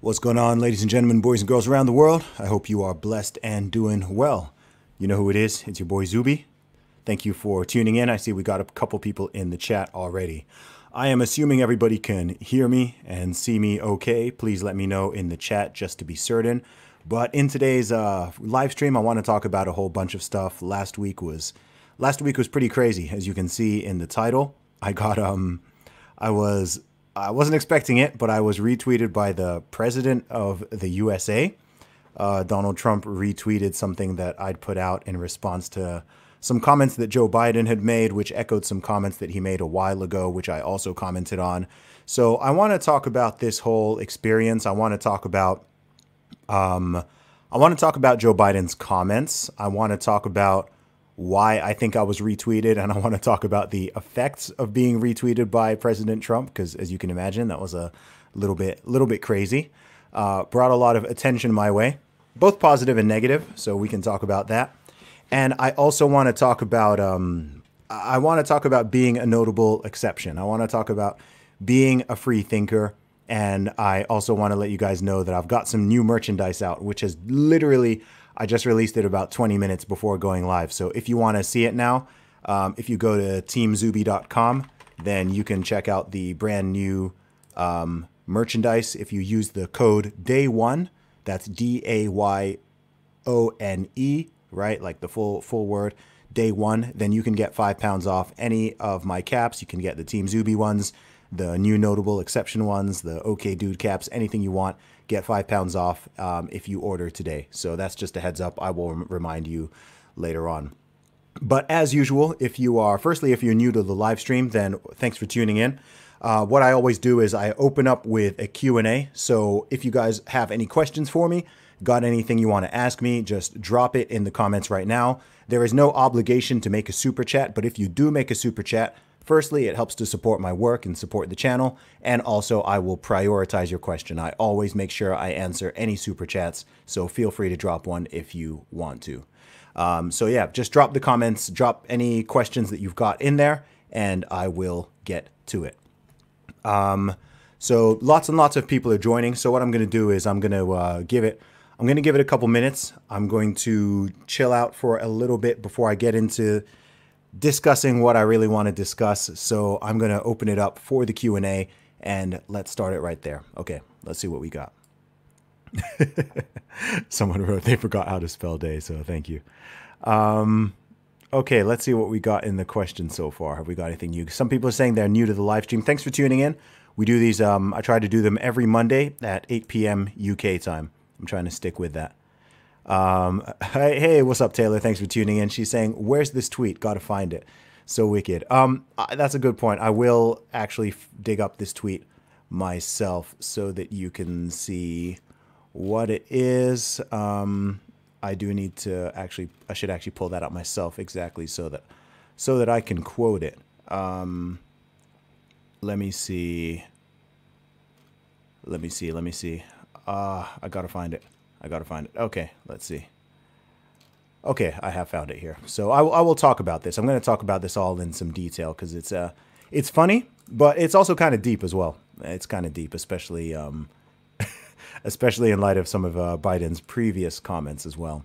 What's going on, ladies and gentlemen, boys and girls around the world? I hope you are blessed and doing well. You know who it is. It's your boy Zuby. Thank you for tuning in. I see we got a couple people in the chat already. I am assuming everybody can hear me and see me okay. Please let me know in the chat just to be certain. But in today's live stream, I want to talk about a whole bunch of stuff. Last week was pretty crazy, as you can see in the title. I wasn't expecting it, but I was retweeted by the president of the USA. Donald Trump retweeted something that I'd put out in response to some comments that Joe Biden had made, which echoed some comments that he made a while ago, which I also commented on. So I want to talk about this whole experience. I want to talk about Joe Biden's comments. I want to talk about why I think I was retweeted, and I want to talk about the effects of being retweeted by President Trump, because as you can imagine, that was a little bit crazy. Brought a lot of attention my way, both positive and negative, so we can talk about that. And I also want to talk about being a notable exception. I want to talk about being a free thinker. And I also want to let you guys know that I've got some new merchandise out, which is literally, I just released it about 20 minutes before going live. So if you want to see it now, if you go to teamzuby.com, then you can check out the brand new merchandise. If you use the code DAYONE, that's DAYONE, right? Like the full word, day one, then you can get £5 off any of my caps. You can get the Team Zuby ones, the new notable exception ones, the OK Dude caps, anything you want, get £5 off if you order today. So that's just a heads up. I will remind you later on. But as usual, if you're new to the live stream, then thanks for tuning in. What I always do is I open up with a Q&A. So if you guys have any questions for me, got anything you want to ask me, just drop it in the comments right now. There is no obligation to make a super chat, but if you do make a super chat, firstly, it helps to support my work and support the channel, and also I will prioritize your question. I always make sure I answer any super chats, so feel free to drop one if you want to. So yeah, just drop the comments, drop any questions that you've got in there, and I will get to it. So lots and lots of people are joining. So what I'm going to do is I'm going to give it a couple minutes. I'm going to chill out for a little bit before I get into discussing what I really want to discuss. So I'm going to open it up for the Q&A, and let's start it right there. Okay, let's see what we got. Someone wrote they forgot how to spell day, so thank you. Okay, let's see what we got in the questions so far. Have we got anything new? Some people are saying they're new to the live stream. Thanks for tuning in. We do these, I try to do them every Monday at 8 p.m. UK time. I'm trying to stick with that. Hey, what's up, Taylor? Thanks for tuning in. She's saying, where's this tweet? Gotta find it. So wicked. That's a good point. I will actually dig up this tweet myself so that you can see what it is. I do need to I should actually pull that up myself exactly so that I can quote it. Let me see. I gotta find it. Okay, let's see. Okay, I have found it here. So I will talk about this. I'm going to talk about this all in some detail because it's funny, but it's also kind of deep as well. It's kind of deep, especially especially in light of some of Biden's previous comments as well.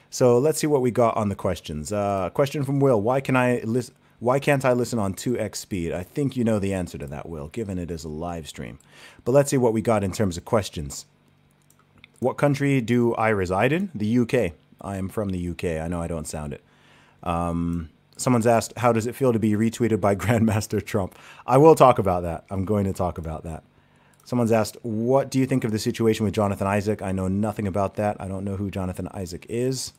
So let's see what we got on the questions. Question from Will: Why can't I listen on 2x speed? I think you know the answer to that, Will, given it is a live stream. But let's see what we got in terms of questions. What country do I reside in? The UK. I am from the UK. I know I don't sound it. Someone's asked, how does it feel to be retweeted by Grandmaster Trump? I will talk about that. I'm going to talk about that. Someone's asked, what do you think of the situation with Jonathan Isaac? I know nothing about that. I don't know who Jonathan Isaac is.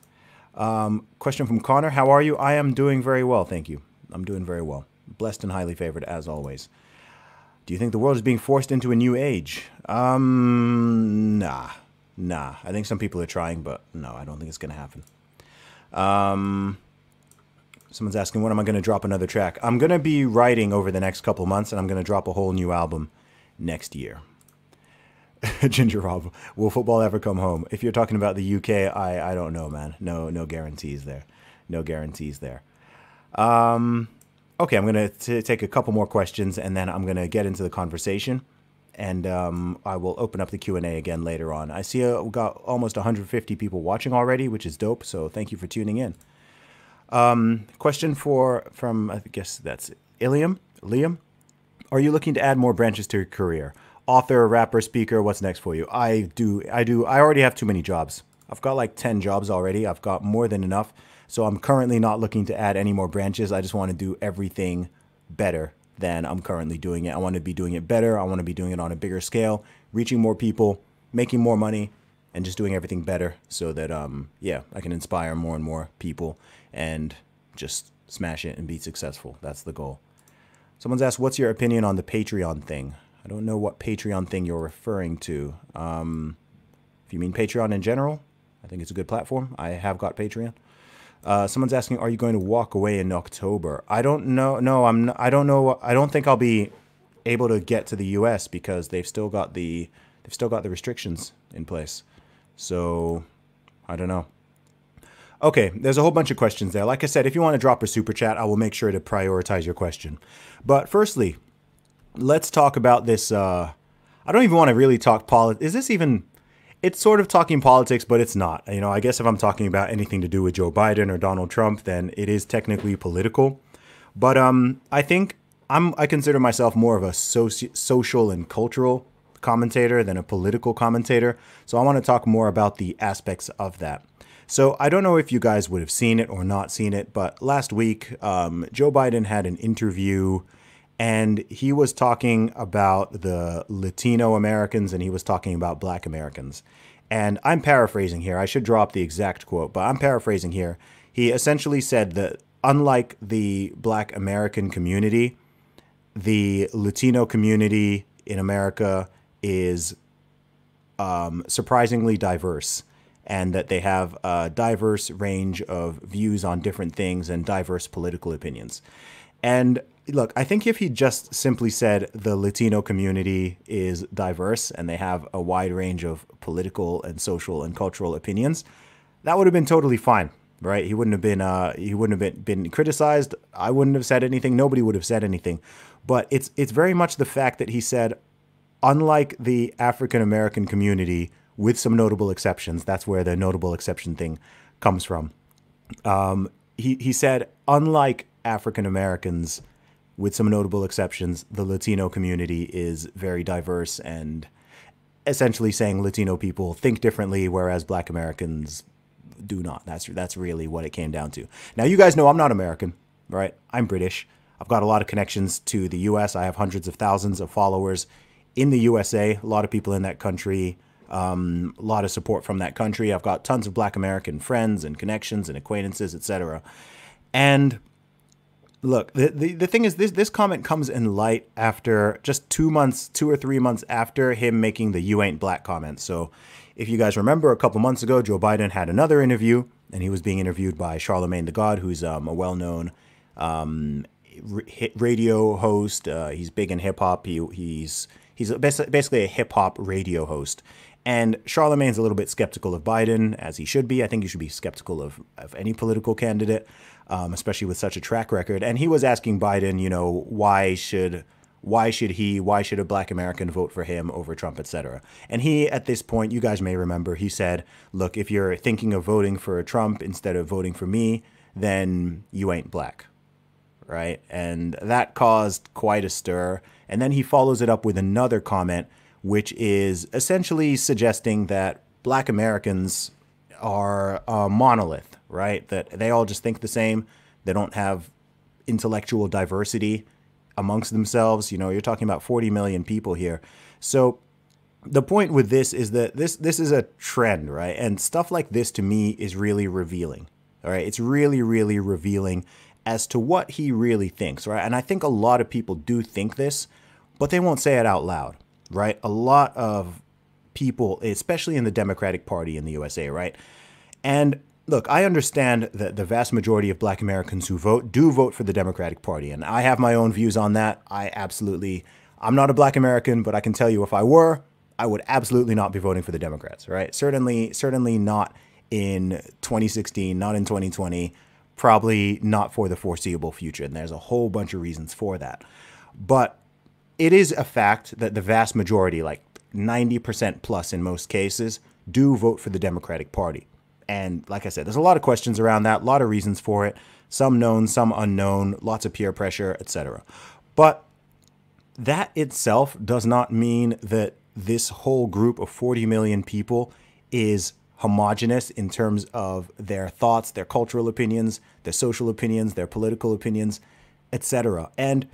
Question from Connor. How are you? I am doing very well, thank you. I'm doing very well. Blessed and highly favored, as always. Do you think the world is being forced into a new age? Nah. I think some people are trying, but no, I don't think it's going to happen. Someone's asking, when am I going to drop another track? I'm going to be writing over the next couple months, and I'm going to drop a whole new album next year. Ginger Rob, will football ever come home? If you're talking about the UK, I don't know, man. No guarantees there. No guarantees there. Okay, I'm going to take a couple more questions, and then I'm going to get into the conversation. and I will open up the Q&A again later on. I see we got almost 150 people watching already, which is dope. So thank you for tuning in. Question from I guess that's Liam. Are you looking to add more branches to your career? Author, rapper, speaker, what's next for you? I already have too many jobs. I've got like 10 jobs already. I've got more than enough. So I'm currently not looking to add any more branches. I just want to do everything better than I'm currently doing it. I want to be doing it better. I want to be doing it on a bigger scale, reaching more people, making more money, and just doing everything better so that, yeah, I can inspire more and more people and just smash it and be successful. That's the goal. Someone's asked, what's your opinion on the Patreon thing? I don't know what Patreon thing you're referring to. If you mean Patreon in general, I think it's a good platform. I have got Patreon. Someone's asking, are you going to walk away in October? I don't know. No, I don't know. I don't think I'll be able to get to the US because they've still got the restrictions in place. So I don't know. Okay, there's a whole bunch of questions there. Like I said, if you want to drop a super chat, I will make sure to prioritize your question. But firstly, let's talk about this. I don't even want to really talk politics. Is this even... It's sort of talking politics, but it's not. You know, I guess if I'm talking about anything to do with Joe Biden or Donald Trump, then it is technically political. But I think I consider myself more of a social and cultural commentator than a political commentator. So I want to talk more about the aspects of that. So I don't know if you guys would have seen it or not seen it, but last week, Joe Biden had an interview and he was talking about the Latino Americans and he was talking about Black Americans. And I'm paraphrasing here. I should drop the exact quote, but I'm paraphrasing here. He essentially said that unlike the Black American community, the Latino community in America is surprisingly diverse, and that they have a diverse range of views on different things and diverse political opinions. And look, I think if he just simply said the Latino community is diverse and they have a wide range of political and social and cultural opinions, that would have been totally fine, right? He wouldn't have been criticized. I wouldn't have said anything. Nobody would have said anything. But it's very much the fact that he said, unlike the African American community, with some notable exceptions, that's where the notable exception thing comes from. He said, unlike African Americans, with some notable exceptions, the Latino community is very diverse, and essentially saying Latino people think differently, whereas Black Americans do not. That's really what it came down to. Now, you guys know I'm not American, right? I'm British. I've got a lot of connections to the US. I have hundreds of thousands of followers in the USA, a lot of people in that country, a lot of support from that country. I've got tons of Black American friends and connections and acquaintances, etc. And look, the thing is, this comment comes in light after just 2 or 3 months after him making the "you ain't black" comment. So if you guys remember, a couple months ago, Joe Biden had another interview, and he was being interviewed by Charlemagne the God, who's a well-known radio host. He's big in hip-hop. He's basically a hip-hop radio host. And Charlemagne's a little bit skeptical of Biden, as he should be. I think you should be skeptical of any political candidate, especially with such a track record. And he was asking Biden, you know, why should a Black American vote for him over Trump, etc. And he, at this point, you guys may remember, he said, look, if you're thinking of voting for Trump instead of voting for me, then you ain't black, right? And that caused quite a stir. And then he follows it up with another comment, which is essentially suggesting that Black Americans are a monolith, right? That they all just think the same. They don't have intellectual diversity amongst themselves. You know, you're talking about 40 million people here. So the point with this is that this is a trend, right? And stuff like this to me is really revealing, all right? It's really, really revealing as to what he really thinks, right? And I think a lot of people do think this, but they won't say it out loud, right? A lot of people, especially in the Democratic Party in the USA, right? And look, I understand that the vast majority of Black Americans who do vote for the Democratic Party. And I have my own views on that. I'm not a Black American, but I can tell you if I were, I would absolutely not be voting for the Democrats, right? Certainly not in 2016, not in 2020, probably not for the foreseeable future. And there's a whole bunch of reasons for that. But it is a fact that the vast majority, like 90% plus in most cases, do vote for the Democratic Party. And like I said, there's a lot of questions around that, a lot of reasons for it, some known, some unknown, lots of peer pressure, etc. But that itself does not mean that this whole group of 40 million people is homogenous in terms of their thoughts, their cultural opinions, their social opinions, their political opinions, etc. And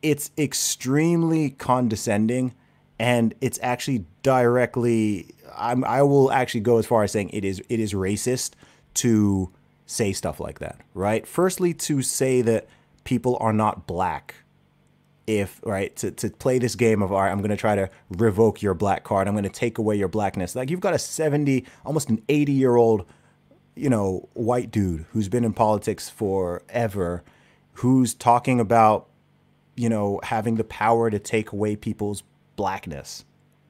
it's extremely condescending, and it's actually directly, I will actually go as far as saying it is racist to say stuff like that, right? Firstly, to say that people are not black, to play this game of, all right, I'm going to try to revoke your black card, I'm going to take away your blackness. Like, you've got a 70, almost an 80-year-old, white dude who's been in politics forever, who's talking about, having the power to take away people's blackness,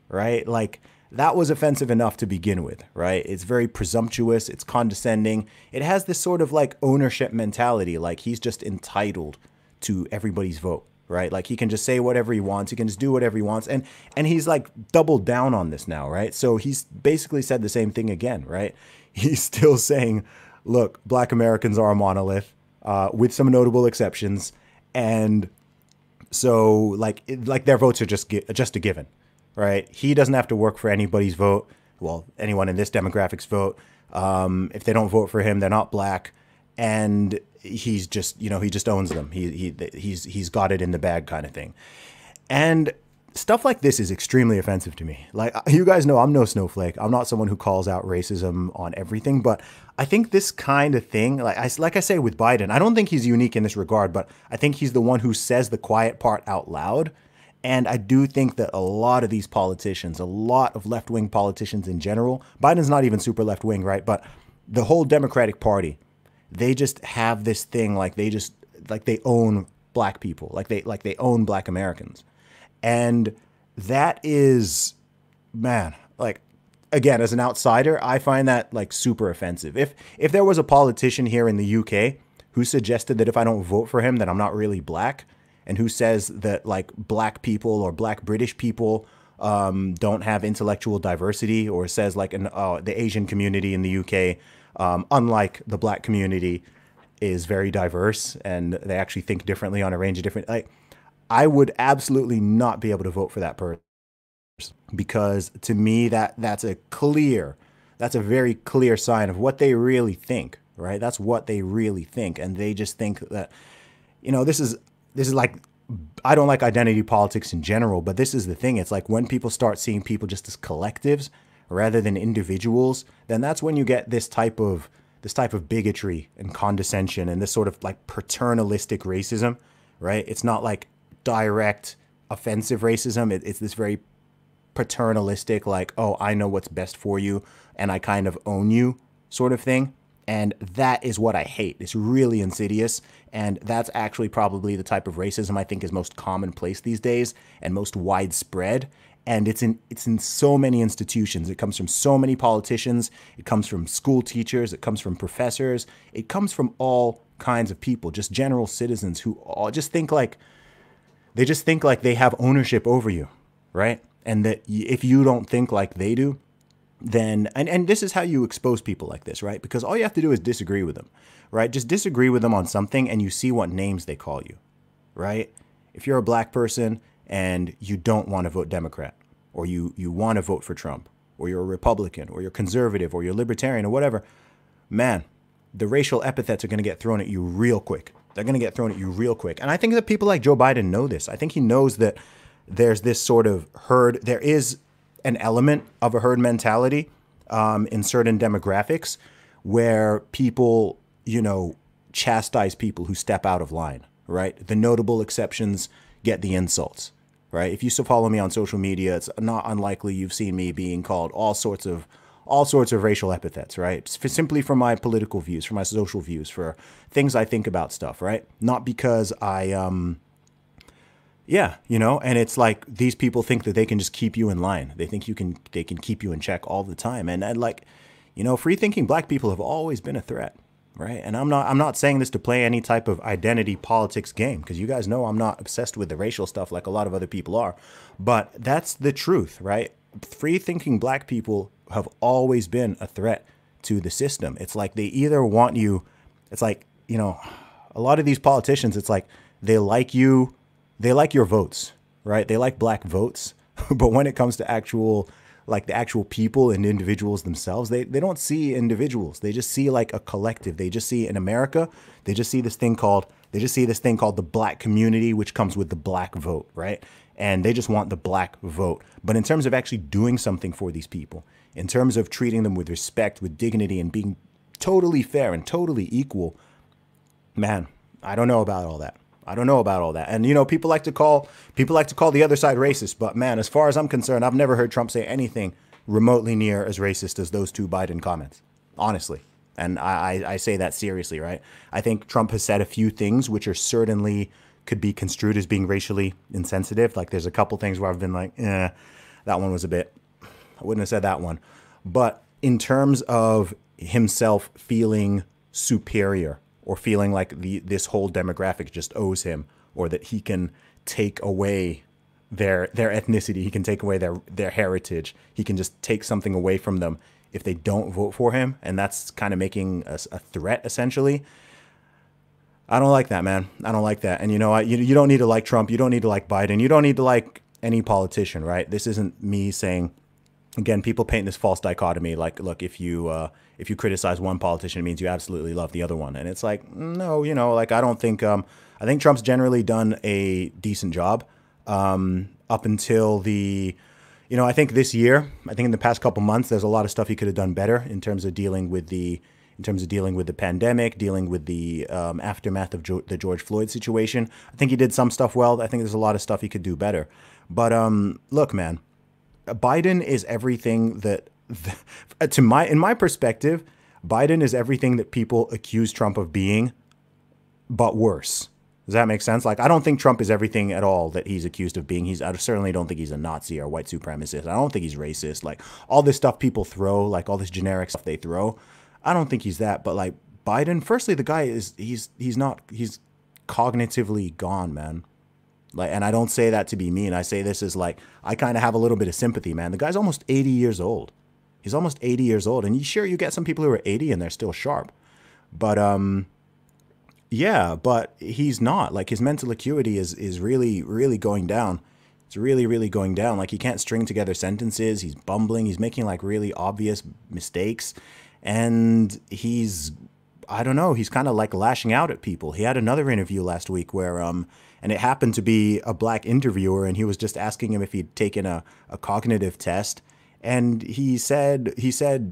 right? Like, that was offensive enough to begin with, right? It's very presumptuous. It's condescending. It has this sort of like ownership mentality. Like, he's just entitled to everybody's vote, right? Like, he can just say whatever he wants. He can just do whatever he wants. And he's like doubled down on this now, right? So he's basically said the same thing again, right? He's still saying, look, black Americans are a monolith, with some notable exceptions. And so like their votes are just a given, right? He doesn't have to work for anybody's vote. Well, anyone in this demographic's vote. If they don't vote for him, they're not black. And he's just, he just owns them. He's got it in the bag kind of thing. And stuff like this is extremely offensive to me. Like, you guys know, I'm no snowflake. I'm not someone who calls out racism on everything, but I think this kind of thing, like I say with Biden, I don't think he's unique in this regard, but I think he's the one who says the quiet part out loud. And I do think that a lot of these politicians, a lot of left-wing politicians in general, Biden's not even super left-wing, right? But the whole Democratic Party, they just have this thing, like they own black people, like they own black Americans. And that is, man, like, again, as an outsider, I find that like super offensive. If there was a politician here in the UK who suggested that if I don't vote for him, that I'm not really black, and who says that like black people or black British people don't have intellectual diversity, or says like the Asian community in the UK, unlike the black community, is very diverse and they actually think differently on a range of different, like, I would absolutely not be able to vote for that person, because to me that's a very clear sign of what they really think, right? That's what they really think. And they just think that, this is like, I don't like identity politics in general, but this is the thing. It's like when people start seeing people just as collectives rather than individuals, then that's when you get this type of bigotry and condescension and this sort of like paternalistic racism, right? It's not like direct offensive racism. It's this very paternalistic, like, oh, I know what's best for you and I kind of own you sort of thing. And that is what I hate. It's really insidious. And that's actually probably the type of racism I think is most commonplace these days and most widespread. And it's in so many institutions. It comes from so many politicians. It comes from school teachers. It comes from professors. It comes from all kinds of people, just general citizens who all just think like they have ownership over you, right? And that if you don't think like they do, then, and this is how you expose people like this, right? Because all you have to do is disagree with them, right? Just disagree with them on something and you see what names they call you, right? If you're a black person and you don't want to vote Democrat, or you want to vote for Trump, or you're a Republican, or you're conservative, or you're libertarian, or whatever, man, the racial epithets are going to get thrown at you real quick. They're going to get thrown at you real quick. And I think that people like Joe Biden know this. I think he knows that there's this sort of herd, there is an element of a herd mentality in certain demographics where people, chastise people who step out of line, right? The notable exceptions get the insults, right? If you still follow me on social media, it's not unlikely you've seen me being called all sorts of racial epithets, right? Simply for my political views, for my social views, for things I think about stuff, right? Not because and it's like these people think that they can just keep you in line. They think they can keep you in check all the time. And like, free thinking black people have always been a threat. right? And I'm not saying this to play any type of identity politics game, because you guys know I'm not obsessed with the racial stuff like a lot of other people are. But that's the truth, right? Free thinking black people have always been a threat to the system. It's like they either want you, it's like, you know, a lot of these politicians, it's like they like you, they like your votes, right? They like black votes. But when it comes to actual, like the actual people and individuals themselves, they don't see individuals. They just see like a collective. They just see in America, they just see this thing called the black community, which comes with the black vote, right? And they just want the black vote. But in terms of actually doing something for these people, in terms of treating them with respect, with dignity, and being totally fair and totally equal, man, I don't know about all that. I don't know about all that. And, you know, people like to call the other side racist. But, man, as far as I'm concerned, I've never heard Trump say anything remotely near as racist as those two Biden comments, honestly. And I say that seriously, right? I think Trump has said a few things which are certainly could be construed as being racially insensitive. Like there's a couple things where I've been like, that one was a bit, I wouldn't have said that one. But in terms of himself feeling superior, or feeling like this whole demographic just owes him, or that he can take away their ethnicity, he can take away their heritage, he can just take something away from them if they don't vote for him, and that's kind of making a threat, essentially. I don't like that, man. I don't like that. And you know what? You don't need to like Trump. You don't need to like Biden. You don't need to like any politician, right? This isn't me saying, again, people paint this false dichotomy. Like, look, if you criticize one politician, it means you absolutely love the other one. And it's like, no, you know, like, I don't think, I think Trump's generally done a decent job up until the, you know, I think this year, I think in the past couple months, there's a lot of stuff he could have done better in terms of dealing with the pandemic, dealing with the aftermath of the George Floyd situation. I think he did some stuff well. I think there's a lot of stuff he could do better. But look, man, Biden is everything that, in my perspective, Biden is everything that people accuse Trump of being, but worse. Does that make sense? Like, I don't think Trump is everything at all that he's accused of being. I certainly don't think he's a Nazi or a white supremacist. I don't think he's racist. Like, all this stuff people throw, like all this generic stuff they throw, I don't think he's that. But like Biden, firstly, the guy is, he's cognitively gone, man. Like, and I don't say that to be mean. I say this as like, I kind of have a little bit of sympathy, man. The guy's almost 80 years old. He's almost 80 years old. And you get some people who are 80 and they're still sharp. But, yeah, but he's not. Like, his mental acuity is really, really going down. It's really, really going down. Like, he can't string together sentences. He's bumbling. He's making like really obvious mistakes. And I don't know, he's kind of like lashing out at people. He had another interview last week where, and it happened to be a black interviewer, and he was just asking him if he'd taken a cognitive test. And he said,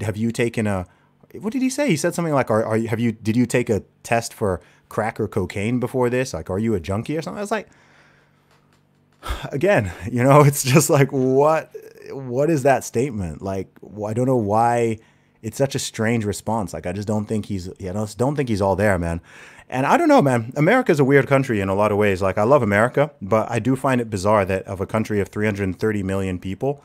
have you taken what did he say? He said something like, did you take a test for crack or cocaine before this? Like, are you a junkie or something? I was like, again, you know, it's just like, what is that statement? Like, I don't know why it's such a strange response. Like, I just don't think he's all there, man. And I don't know, man. America's a weird country in a lot of ways. Like, I love America, but I do find it bizarre that of a country of 330 million people,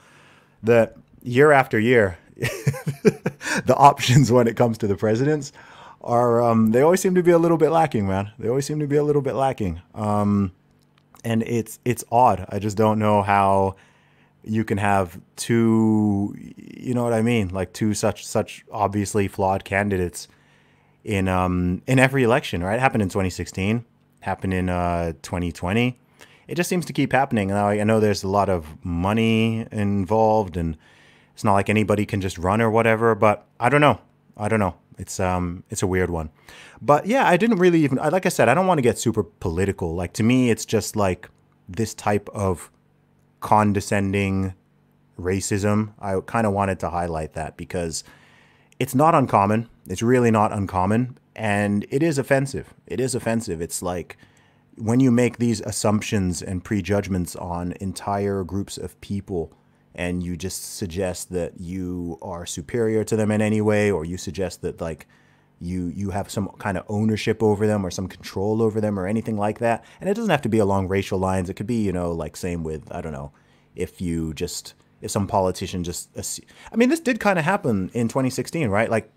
that year after year, the options when it comes to the presidents are, they always seem to be a little bit lacking, man. They always seem to be a little bit lacking. And it's odd. I just don't know how you can have two, you know what I mean? Like two such obviously flawed candidates in every election, right? It happened in 2016, happened in 2020. It just seems to keep happening. And I know there's a lot of money involved, and it's not like anybody can just run or whatever, but I don't know. It's a weird one. But yeah, I didn't really even, like I said, I don't want to get super political. Like, to me, it's just like this type of condescending racism. I kind of wanted to highlight that because it's not uncommon. It's really not uncommon. And it is offensive. It is offensive. It's like when you make these assumptions and prejudgments on entire groups of people, and you just suggest that you are superior to them in any way, or you suggest that like you have some kind of ownership over them or some control over them or anything like that. And it doesn't have to be along racial lines. It could be, you know, like same with, I don't know, if some politician just, I mean, this did kind of happen in 2016, right? Like,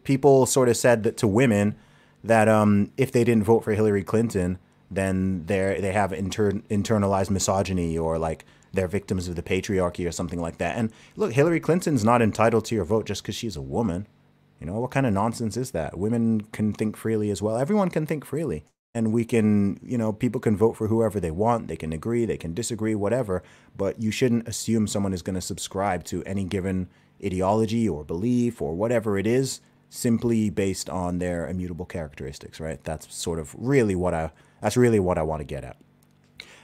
people sort of said that to women that if they didn't vote for Hillary Clinton, then they have internalized misogyny, or like they're victims of the patriarchy or something like that. And look, Hillary Clinton's not entitled to your vote just because she's a woman. You know, what kind of nonsense is that? Women can think freely as well. Everyone can think freely. And we can, you know, people can vote for whoever they want. They can agree, they can disagree, whatever. But you shouldn't assume someone is going to subscribe to any given ideology or belief or whatever it is simply based on their immutable characteristics, right? That's sort of really what I want to get at.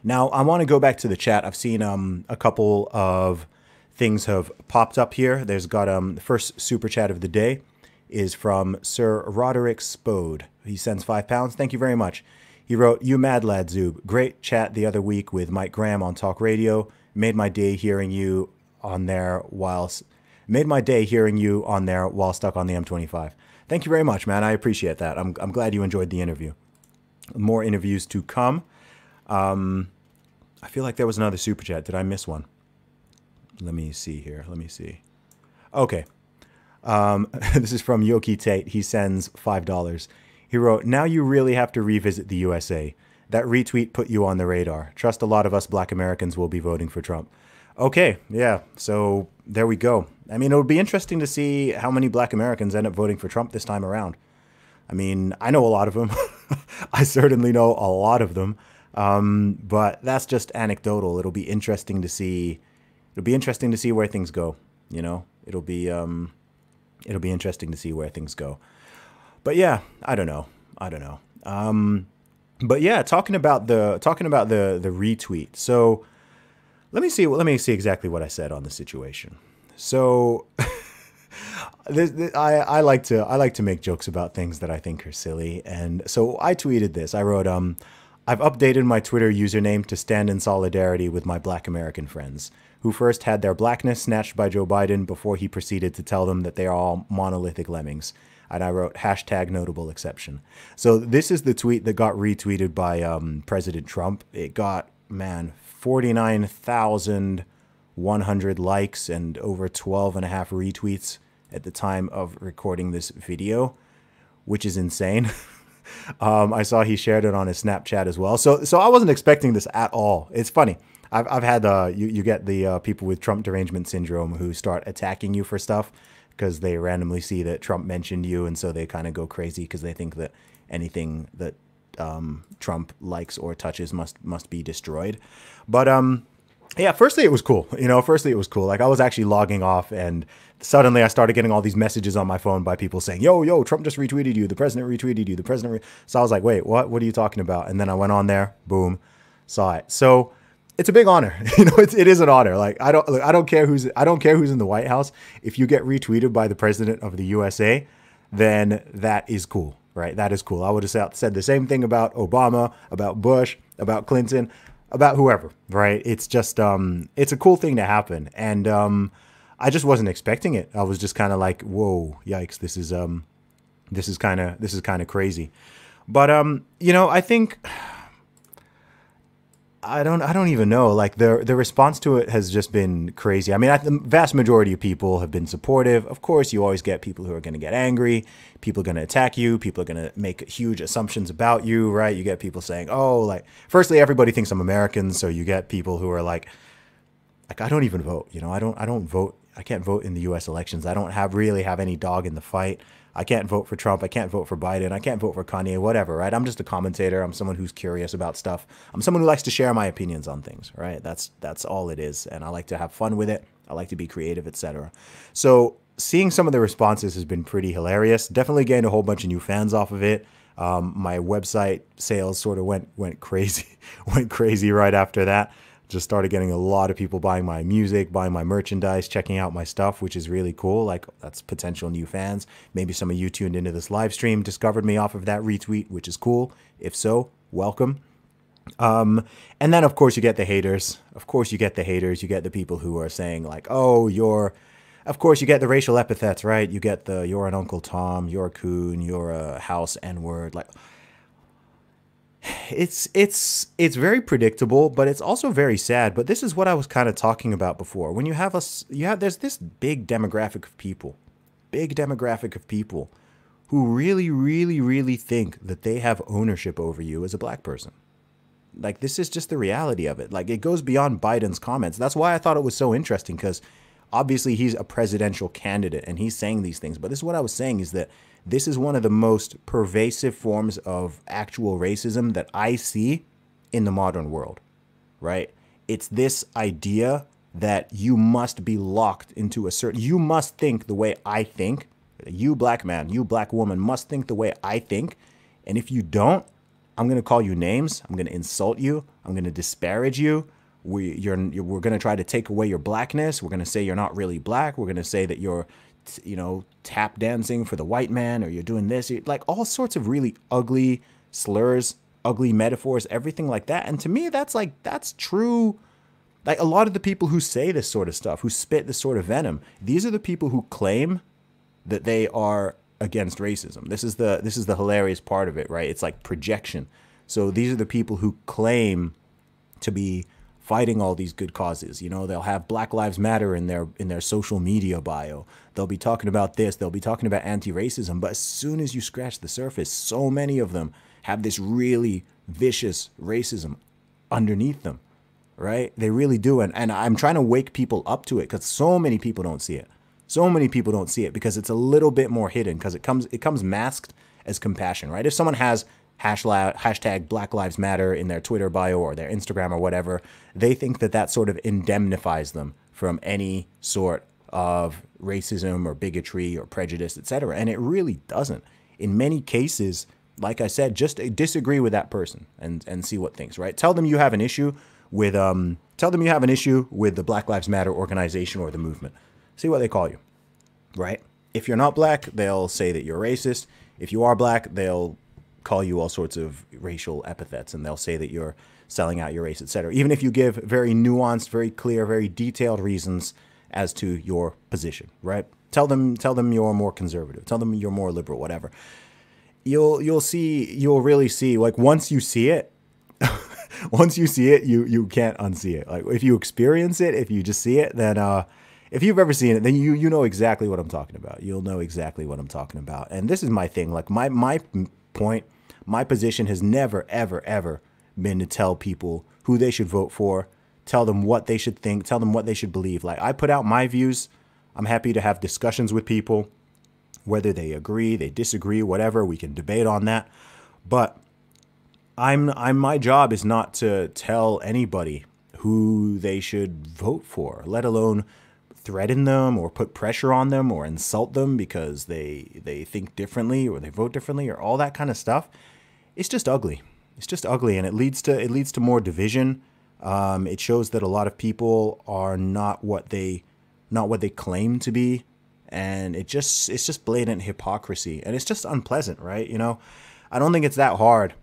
Now, I want to go back to the chat. I've seen a couple of things have popped up here. There's got the first super chat of the day is from Sir Roderick Spode. He sends £5. Thank you very much. He wrote, "You mad lad, Zub. Great chat the other week with Mike Graham on Talk Radio. Made my day hearing you on there while stuck on the M25. Thank you very much, man. I appreciate that. I'm glad you enjoyed the interview. More interviews to come. I feel like there was another super chat. Did I miss one? Let me see here. Let me see. Okay. This is from Yoki Tate. He sends $5. He wrote, "Now you really have to revisit the USA. That retweet put you on the radar. Trust a lot of us Black Americans will be voting for Trump." Okay, yeah, so there we go. I mean, it would be interesting to see how many Black Americans end up voting for Trump this time around. I mean, I know a lot of them. I certainly know a lot of them. But that's just anecdotal. It'll be interesting to see. It'll be interesting to see where things go. You know, it'll be interesting to see where things go. But yeah, I don't know. But yeah, talking about the retweet. So let me see exactly what I said on the situation. So I like to make jokes about things that I think are silly, and so I tweeted this. I wrote, "I've updated my Twitter username to stand in solidarity with my Black American friends who first had their blackness snatched by Joe Biden before he proceeded to tell them that they are all monolithic lemmings." And I wrote #notable exception. So this is the tweet that got retweeted by President Trump. It got, man, 49,100 likes and over 12.5 retweets at the time of recording this video, which is insane. I saw he shared it on his Snapchat as well. So I wasn't expecting this at all. It's funny. I've had you get the people with Trump derangement syndrome who start attacking you for stuff because they randomly see that Trump mentioned you, and so they kind of go crazy because they think that anything that Trump likes or touches must be destroyed. But yeah, firstly it was cool. Like I was actually logging off, and suddenly I started getting all these messages on my phone by people saying, yo, Trump just retweeted you. The president retweeted you. So I was like, wait, what? What are you talking about? And then I went on there, boom, saw it. So it's a big honor. It is an honor. Like I don't care who's in the White House. If you get retweeted by the president of the USA, then that is cool, right? That is cool. I would have said the same thing about Obama, about Bush, about Clinton, about whoever, right? It's just it's a cool thing to happen, and I just wasn't expecting it. I was just kind of like, whoa, yikes, this is kind of crazy. But I think I don't even know. Like the response to it has just been crazy. I mean, the vast majority of people have been supportive. Of course, you always get people who are going to get angry. People are going to attack you. People are going to make huge assumptions about you, right? You get people saying, oh, like, firstly, everybody thinks I'm American. So you get people who are like I don't even vote. I don't vote. I can't vote in the U.S. elections. I don't really have any dog in the fight. I can't vote for Trump. I can't vote for Biden. I can't vote for Kanye, whatever, right? I'm just a commentator. I'm someone who's curious about stuff. I'm someone who likes to share my opinions on things, right? That's all it is. And I like to have fun with it. I like to be creative, etc. So seeing some of the responses has been pretty hilarious. Definitely gained a whole bunch of new fans off of it. My website sales sort of went crazy, right after that. Just started getting a lot of people buying my music, buying my merchandise, checking out my stuff, which is really cool. Like, that's potential new fans. Maybe some of you tuned into this live stream, discovered me off of that retweet, which is cool. If so, welcome. And then, of course, you get the haters. You get the people who are saying, like, oh, of course, you get the racial epithets, right? You get you're an Uncle Tom, you're a coon, you're a house N-word, like... It's very predictable, but it's also very sad. But this is what I was kind of talking about before. When there's this big demographic of people big demographic of people who really, really, really think that they have ownership over you as a black person. Like, this is just the reality of it. Like, it goes beyond Biden's comments. That's why I thought it was so interesting, because obviously he's a presidential candidate and he's saying these things. But this is what I was saying, is that this is one of the most pervasive forms of actual racism that I see in the modern world, right? It's this idea that you must be locked into a certain, you must think the way I think. You black man, you black woman must think the way I think. And if you don't, I'm going to call you names. I'm going to insult you. I'm going to disparage you. We're going to try to take away your blackness. We're going to say you're not really black. We're going to say that you're, tap dancing for the white man, or you're doing this. Like, all sorts of really ugly slurs, ugly metaphors, everything like that. And to me, that's true. Like, a lot of the people who say this sort of stuff, who spit this sort of venom, these are the people who claim that they are against racism. This is the hilarious part of it, right? It's like projection. So these are the people who claim to be fighting all these good causes. They'll have Black Lives Matter in their social media bio. They'll be talking about this. They'll be talking about anti-racism. But as soon as you scratch the surface, so many of them have this really vicious racism underneath them, right? They really do. And I'm trying to wake people up to it, because so many people don't see it. So many people don't see it because it's a little bit more hidden, because it comes masked as compassion, right? If someone has hashtag Black Lives Matter in their Twitter bio or their Instagram or whatever, they think that sort of indemnifies them from any sort of racism or bigotry or prejudice, etc. And it really doesn't. In many cases, like I said, just disagree with that person and see what thinks, right? Tell them you have an issue with the Black Lives Matter organization or the movement. See what they call you, right? If you're not black, they'll say that you're racist. If you are black, they'll call you all sorts of racial epithets, and they'll say that you're selling out your race, etc. Even if you give very nuanced, very clear, very detailed reasons as to your position, right? Tell them you're more conservative. Tell them you're more liberal, whatever. You'll really see, like, once you see it, you can't unsee it. Like, if you experience it, if you just see it, then if you've ever seen it, then you know exactly what I'm talking about. You'll know exactly what I'm talking about. And this is my thing. Like, my point, my position has never, ever, ever been to tell people who they should vote for, tell them what they should think, tell them what they should believe. Like, I put out my views. I'm happy to have discussions with people, whether they agree, they disagree, whatever. We can debate on that. But my job is not to tell anybody who they should vote for, let alone threaten them or put pressure on them or insult them because they think differently or they vote differently or all that kind of stuff. It's just ugly. It's just ugly, and it leads to more division. It shows that a lot of people are not what they claim to be, and it's just blatant hypocrisy, and it's just unpleasant, right? I don't think it's that hard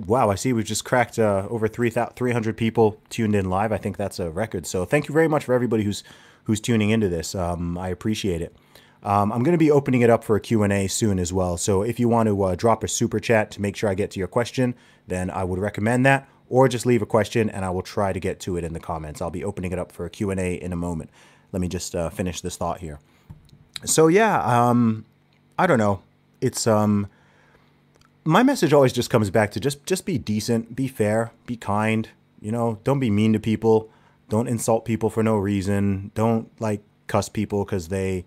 wow, I see we've just cracked over 300 people tuned in live. I think that's a record. So thank you very much for everybody who's tuning into this. I appreciate it. I'm going to be opening it up for a Q&A soon as well. So if you want to drop a super chat to make sure I get to your question, then I would recommend that. Or just leave a question and I will try to get to it in the comments. I'll be opening it up for a Q&A in a moment. Let me just finish this thought here. So yeah, I don't know. It's my message always just comes back to just be decent, be fair, be kind, don't be mean to people. Don't insult people for no reason. Don't cuss people because they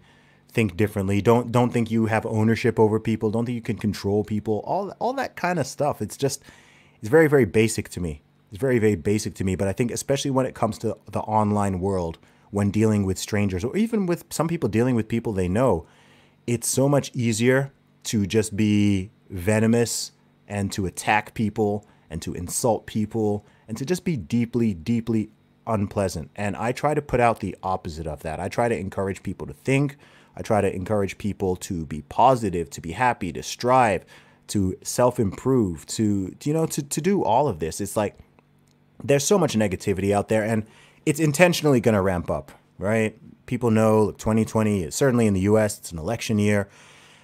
think differently. Don't think you have ownership over people. Don't think you can control people. All that kind of stuff. It's very, very basic to me. It's very, very basic to me. But I think especially when it comes to the online world, when dealing with strangers or even with some people dealing with people they know, it's so much easier to just be venomous and to attack people and to insult people and to just be deeply, deeply unpleasant. And I try to put out the opposite of that. I try to encourage people to think. I try to encourage people to be positive, to be happy, to strive, to self-improve, to do all of this. It's like there's so much negativity out there, and it's intentionally going to ramp up, right? People know 2020, certainly in the US, it's an election year.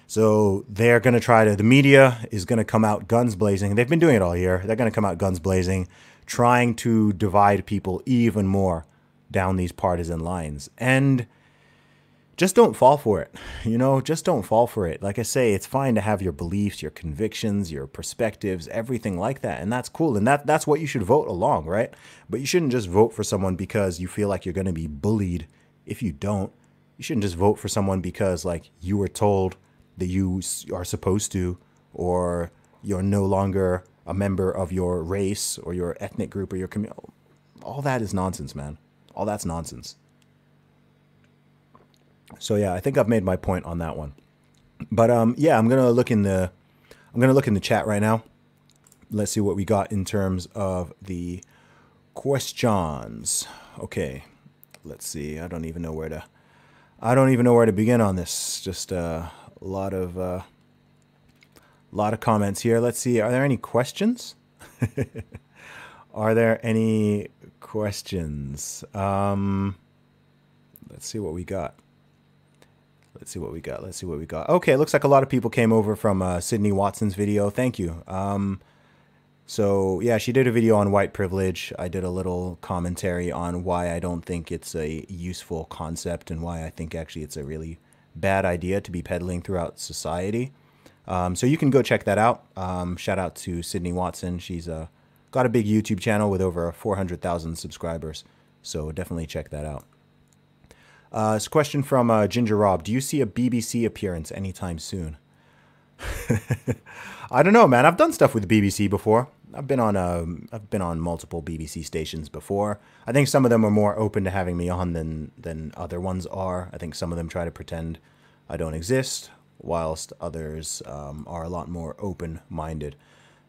So they're going to the media is going to come out guns blazing. They've been doing it all year. They're going to come out guns blazing, trying to divide people even more down these partisan lines. And just don't fall for it. You know, just don't fall for it. Like I say, it's fine to have your beliefs, your convictions, your perspectives, everything like that. And that's cool. And that's what you should vote along, right? But you shouldn't just vote for someone because you feel like you're going to be bullied if you don't. You shouldn't just vote for someone because like you were told that you are supposed to, or you're no longer a member of your race or your ethnic group or your community. All that is nonsense, man. All that's nonsense. So yeah, I think I've made my point on that one. But yeah, I'm gonna look in the chat right now. Let's see what we got in terms of the questions. Okay, let's see. I don't even know where to begin on this. Just a lot of comments here. Let's see. Are there any questions? Are there any questions? Let's see what we got. Let's see what we got. Okay, looks like a lot of people came over from Sydney Watson's video. Thank you. So yeah, she did a video on white privilege. I did a little commentary on why I don't think it's a useful concept and why I think actually it's a really bad idea to be peddling throughout society. So you can go check that out. Shout out to Sydney Watson. She's got a big YouTube channel with over 400,000 subscribers. So definitely check that out. It's a question from Ginger Rob. Do you see a BBC appearance anytime soon? I don't know, man. I've done stuff with the BBC before. I've been on multiple BBC stations before. I think some of them are more open to having me on than other ones are. I think some of them try to pretend I don't exist, whilst others are a lot more open-minded.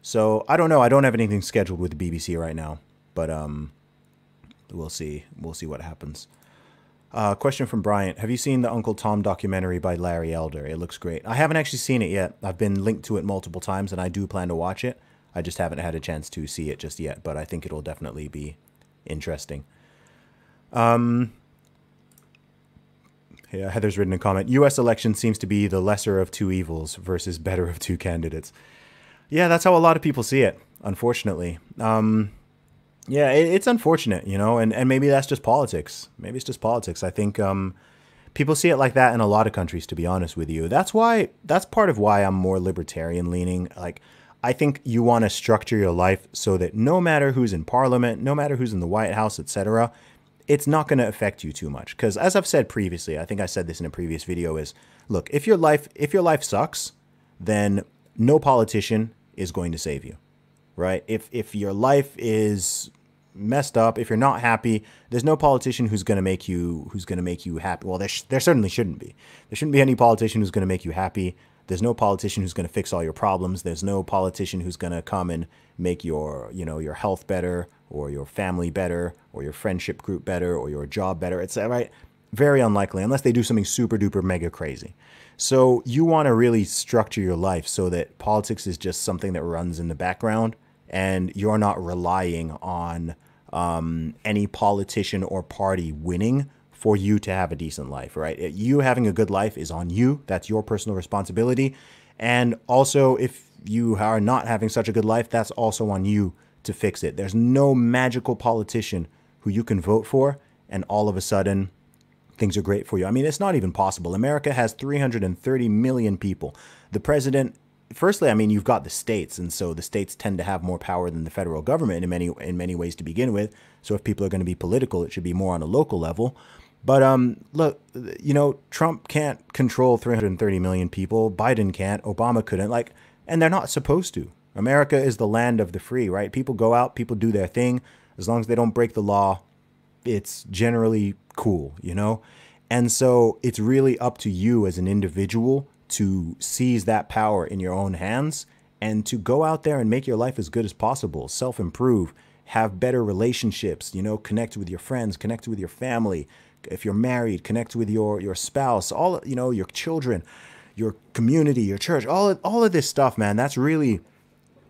So I don't know. I don't have anything scheduled with the BBC right now, but we'll see. We'll see what happens. Question from Bryant. Have you seen the Uncle Tom documentary by Larry Elder? It looks great. I haven't actually seen it yet. I've been linked to it multiple times, and I do plan to watch it. I just haven't had a chance to see it just yet, but I think it'll definitely be interesting. Yeah, Heather's written a comment. U.S. election seems to be the lesser of two evils versus better of two candidates. Yeah, that's how a lot of people see it, unfortunately. Yeah, it's unfortunate, you know, and maybe that's just politics. Maybe it's just politics. I think people see it like that in a lot of countries, to be honest with you. That's part of why I'm more libertarian leaning. Like, I think you want to structure your life so that no matter who's in parliament, no matter who's in the White House, etc., it's not going to affect you too much. Because as I've said previously, I think I said this in a previous video, is look, if your life sucks, then no politician is going to save you. Right? If your life is messed up, if you're not happy, there's no politician who's going to make you happy. Well, there certainly shouldn't be. There shouldn't be any politician who's going to make you happy. There's no politician who's going to fix all your problems. There's no politician who's going to come and make your health better, or your family better, or your friendship group better, or your job better. It's right. Very unlikely, unless they do something super duper mega crazy. So you want to really structure your life so that politics is just something that runs in the background, and you're not relying on any politician or party winning for you to have a decent life, right? You having a good life is on you. That's your personal responsibility. And also, if you are not having such a good life, that's also on you to fix it. There's no magical politician who you can vote for and all of a sudden things are great for you. I mean, it's not even possible. America has 330 million people. The president, firstly, I mean, you've got the states, and so the states tend to have more power than the federal government in many ways to begin with. So if people are going to be political, it should be more on a local level. But look, you know, Trump can't control 330 million people. Biden can't. Obama couldn't. And they're not supposed to. America is the land of the free, right? People go out, people do their thing. As long as they don't break the law, it's generally cool, you know? And so it's really up to you as an individual to seize that power in your own hands and to go out there and make your life as good as possible, self-improve, have better relationships, you know, connect with your friends, connect with your family. If you're married, connect with your spouse, all, you know, your children, your community, your church, all of this stuff, man. That's really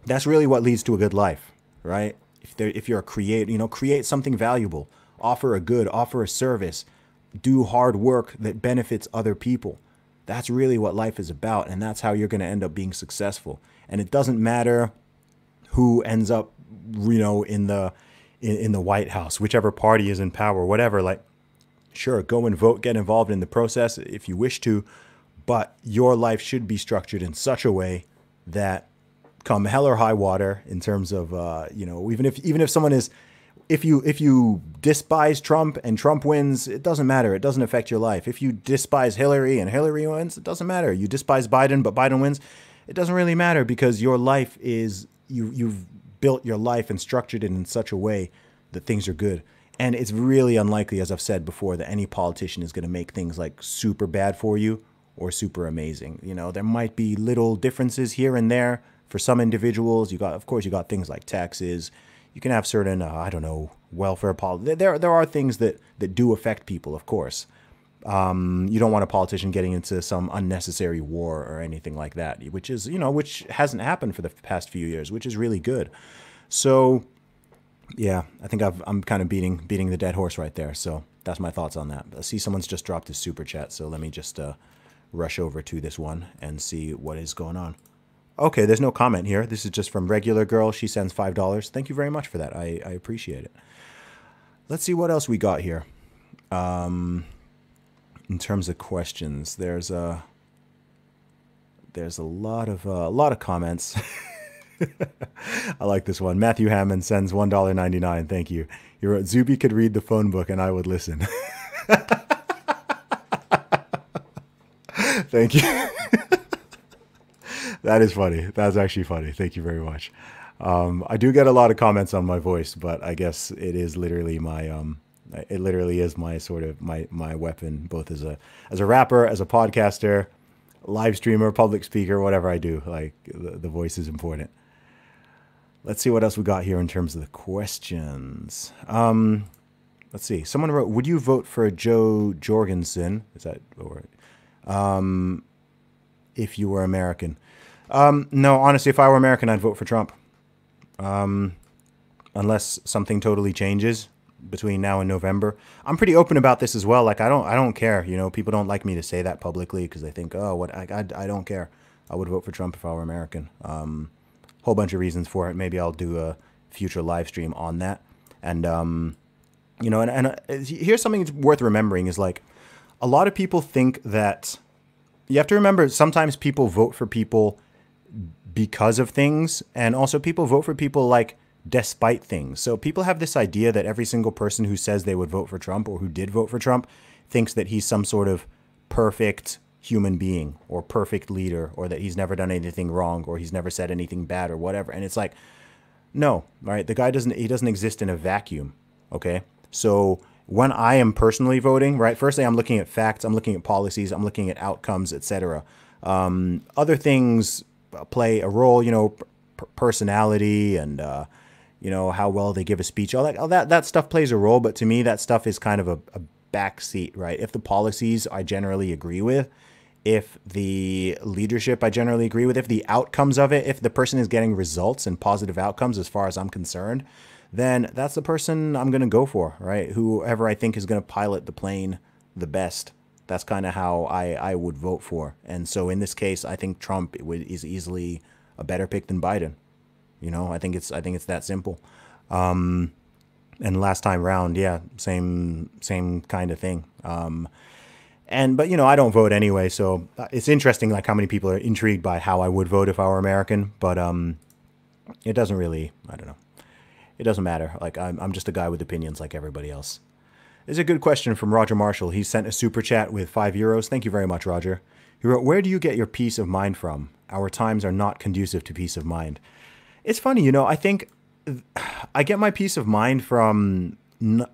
what leads to a good life, right? If you're a creator, you know, create something valuable, offer a service, do hard work that benefits other people. That's really what life is about, and that's how you're going to end up being successful. And it doesn't matter who ends up, you know, in the White House, whichever party is in power, whatever. Like, Sure, go and vote, get involved in the process if you wish to, but your life should be structured in such a way that come hell or high water in terms of, even if someone is, if you despise Trump and Trump wins, it doesn't matter. It doesn't affect your life. If you despise Hillary and Hillary wins, it doesn't matter. You despise Biden, but Biden wins, it doesn't really matter because your life is, you've built your life and structured it in such a way that things are good. And it's really unlikely, as I've said before, that any politician is going to make things like super bad for you or super amazing. There might be little differences here and there for some individuals. Of course, you got things like taxes. You can have certain, welfare policy. There are things that do affect people, of course. You don't want a politician getting into some unnecessary war or anything like that, which hasn't happened for the past few years, which is really good. So, yeah, I think I'm kind of beating the dead horse right there. So that's my thoughts on that. I see someone's just dropped his super chat, so let me just rush over to this one and see what is going on. Okay, there's no comment here. This is just from Regular Girl. She sends $5. Thank you very much for that. I appreciate it. Let's see what else we got here. In terms of questions, there's a lot of comments. I like this one. Matthew Hammond sends $1.99. Thank you. He wrote, Zuby could read the phone book and I would listen. Thank you. That is funny. That's actually funny. Thank you very much. I do get a lot of comments on my voice, but I guess it is literally my sort of my weapon, both as a rapper, as a podcaster, live streamer, public speaker, whatever I do. Like the voice is important. Let's see what else we got here in terms of the questions. Let's see. Someone wrote, would you vote for Joe Jorgensen? Is that or if you were American? No, honestly, if I were American, I'd vote for Trump. Unless something totally changes between now and November. I'm pretty open about this as well. Like I don't care. People don't like me to say that publicly because they think, oh, what I don't care. I would vote for Trump if I were American. Whole bunch of reasons for it. Maybe I'll do a future live stream on that. And here's something worth remembering is like a lot of people think that you have to remember sometimes people vote for people because of things, and also people vote for people like despite things. So people have this idea that every single person who says they would vote for Trump or who did vote for Trump thinks that he's some sort of perfect human being or perfect leader, or that he's never done anything wrong or he's never said anything bad or whatever. And it's like, no, right? The guy doesn't exist in a vacuum. Okay. So when I am personally voting, right, firstly, I'm looking at facts, I'm looking at policies, I'm looking at outcomes, etc. Other things play a role, personality and, how well they give a speech, all that stuff plays a role. But to me, that stuff is kind of a backseat, right? If the policies I generally agree with, if the leadership I generally agree with, if the outcomes of it, if the person is getting results and positive outcomes as far as I'm concerned, then that's the person I'm going to go for, right? Whoever I think is going to pilot the plane the best. That's kind of how I would vote for. And so in this case, I think Trump is easily a better pick than Biden. I think it's that simple. And last time round, yeah, same kind of thing. But I don't vote anyway, so it's interesting like how many people are intrigued by how I would vote if I were American, but it doesn't really, I don't know. It doesn't matter. Like I'm just a guy with opinions like everybody else. There's a good question from Roger Marshall. He sent a super chat with €5. Thank you very much, Roger. He wrote, where do you get your peace of mind from? Our times are not conducive to peace of mind. It's funny, I think I get my peace of mind from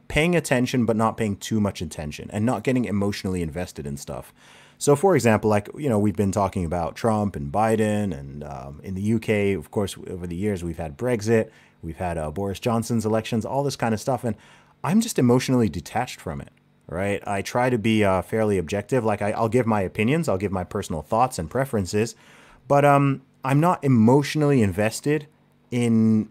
paying attention, but not paying too much attention and not getting emotionally invested in stuff. So, for example, like, we've been talking about Trump and Biden and in the UK, of course, over the years, we've had Brexit, we've had Boris Johnson's elections, all this kind of stuff. And I'm just emotionally detached from it, right? I try to be fairly objective. Like I'll give my opinions, I'll give my personal thoughts and preferences, but I'm not emotionally invested in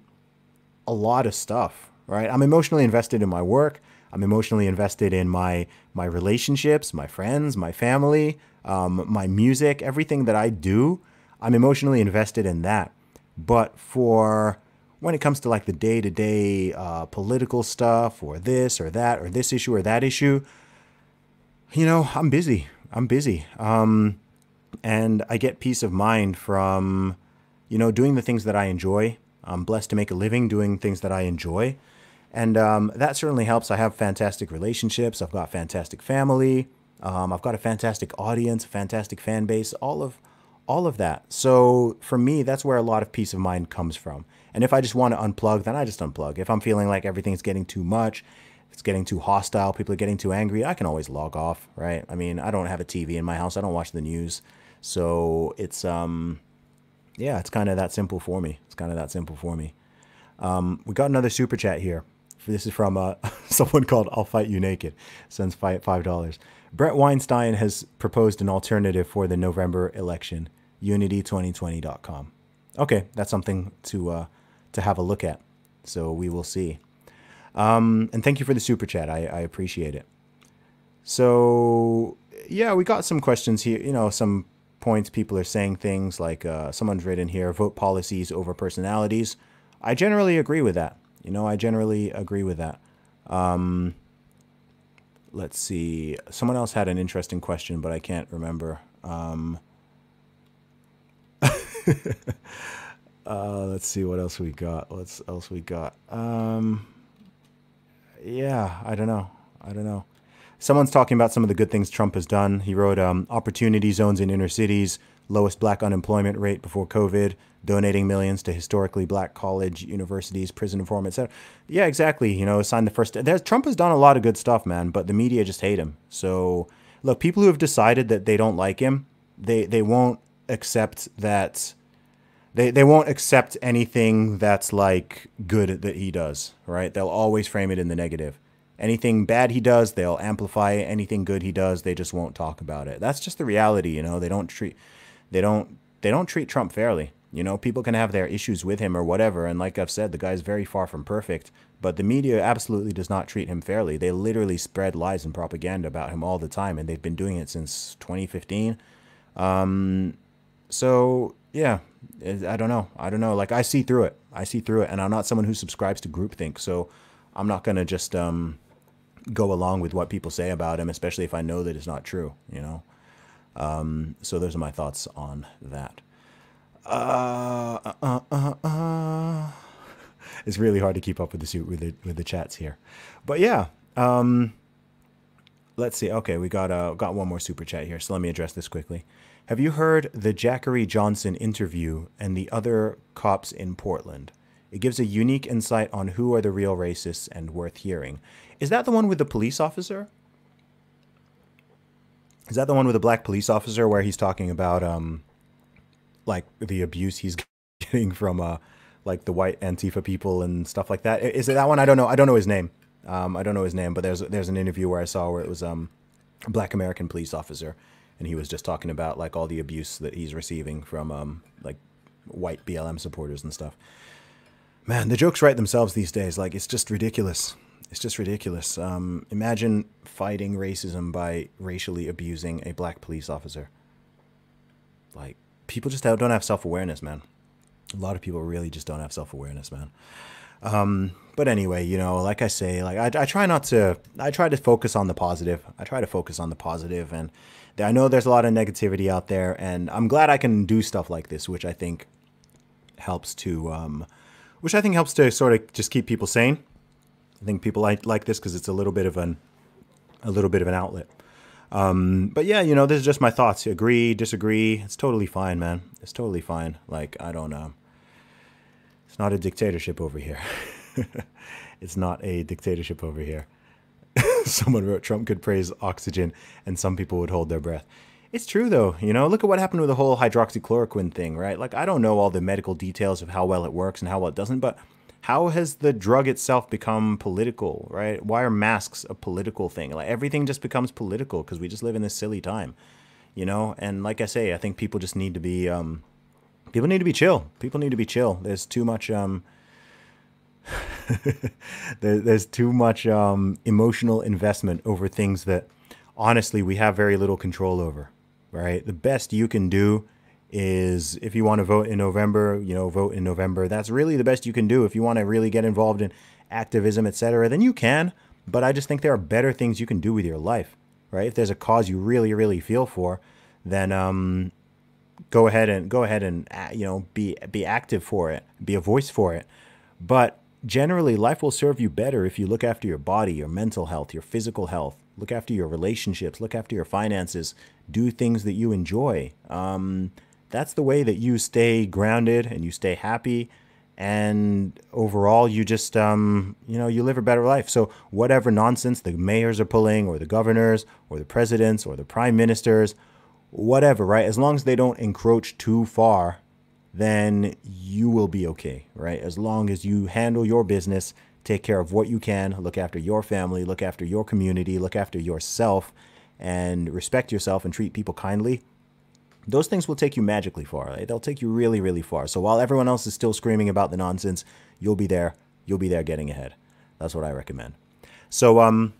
a lot of stuff, right? I'm emotionally invested in my work. I'm emotionally invested in my relationships, my friends, my family, my music, everything that I do. I'm emotionally invested in that. But when it comes to like the day-to-day political stuff or this or that or this issue or that issue, I'm busy. I'm busy. And I get peace of mind from, doing the things that I enjoy. I'm blessed to make a living doing things that I enjoy. And that certainly helps. I have fantastic relationships. I've got fantastic family. I've got a fantastic audience, a fantastic fan base, all of that. So for me, that's where a lot of peace of mind comes from. And if I just want to unplug, then I just unplug. If I'm feeling like everything's getting too much, it's getting too hostile, people are getting too angry, I can always log off, right? I mean, I don't have a TV in my house. I don't watch the news. So it's, yeah, it's kind of that simple for me. It's kind of that simple for me. We got another super chat here. This is from someone called I'll Fight You Naked. Sends $5. Brett Weinstein has proposed an alternative for the November election. Unity2020.com. Okay, that's something to have a look at. So we will see. And thank you for the super chat. I appreciate it. So yeah, we got some questions here. Some points. People are saying things like someone's written here: vote policies over personalities. I generally agree with that. I generally agree with that. Let's see. Someone else had an interesting question, but I can't remember. Let's see what else we got. What else we got? Yeah, I don't know. Someone's talking about some of the good things Trump has done. He wrote opportunity zones in inner cities, lowest black unemployment rate before COVID, donating millions to historically black college, universities, prison reform, etc. Yeah, exactly. Signed the first. Trump has done a lot of good stuff, man, but the media just hate him. So, look, people who have decided that they don't like him, they won't accept that. They won't accept anything that's like good that he does, right? They'll always frame it in the negative. Anything bad he does, they'll amplify it. Anything good he does, they just won't talk about it. That's just the reality, They don't treat Trump fairly. People can have their issues with him or whatever, and like I've said, the guy's very far from perfect, but the media absolutely does not treat him fairly. They literally spread lies and propaganda about him all the time, and they've been doing it since 2015. So yeah, I don't know. Like, I see through it, and I'm not someone who subscribes to groupthink, so I'm not gonna just go along with what people say about him, especially if I know that it's not true. So those are my thoughts on that. It's really hard to keep up with the chats here, but yeah. Let's see. Okay, we got one more super chat here, so let me address this quickly. Have you heard the Jackery Johnson interview and the other cops in Portland? It gives a unique insight on who are the real racists and worth hearing. Is that the one with the police officer? Is that the one with the black police officer where he's talking about like the abuse he's getting from like the white Antifa people and stuff like that? Is it that one? I don't know. I don't know his name. I don't know his name, but there's an interview where I saw where it was a black American police officer, and he was just talking about like all the abuse that he's receiving from like white BLM supporters and stuff. Man, the jokes write themselves these days. Like, it's just ridiculous. It's just ridiculous. Imagine fighting racism by racially abusing a black police officer. Like, people just don't have self-awareness, man. A lot of people really just don't have self-awareness, man. But anyway, like I say, like I try to focus on the positive. And I know there's a lot of negativity out there, and I'm glad I can do stuff like this, which I think helps to sort of just keep people sane. I think people like this because it's a little bit of an outlet. But yeah, this is just my thoughts. Agree, disagree. It's totally fine, man. It's totally fine. Like, I don't know. It's not a dictatorship over here. It's not a dictatorship over here. Someone wrote, Trump could praise oxygen and some people would hold their breath. It's true, though. Look at what happened with the whole hydroxychloroquine thing, right? Like, I don't know all the medical details of how well it works and how well it doesn't, but how has the drug itself become political, right? Why are masks a political thing? Like, everything just becomes political because we just live in this silly time, And like I say, I think people just need to be, people need to be chill. People need to be chill. There's too much, there's too much emotional investment over things that, honestly, we have very little control over, right? The best you can do is, if you want to vote in November, vote in November. That's really the best you can do. If you want to really get involved in activism, etc., then you can. But I just think there are better things you can do with your life. right? If there's a cause you really, really feel for, then go ahead and be active for it, be a voice for it. But generally, life will serve you better if you look after your body, your mental health, your physical health, look after your relationships, look after your finances, do things that you enjoy. That's the way that you stay grounded and you stay happy. And overall, you just, you live a better life. So whatever nonsense the mayors are pulling, or the governors, or the presidents, or the prime ministers, whatever, right? As long as they don't encroach too far, then you will be okay, right? As long as you handle your business, take care of what you can, look after your family, look after your community, look after yourself, and respect yourself and treat people kindly, those things will take you magically far. Right? They'll take you really, really far. So while everyone else is still screaming about the nonsense, you'll be there. You'll be there getting ahead. That's what I recommend. So I'm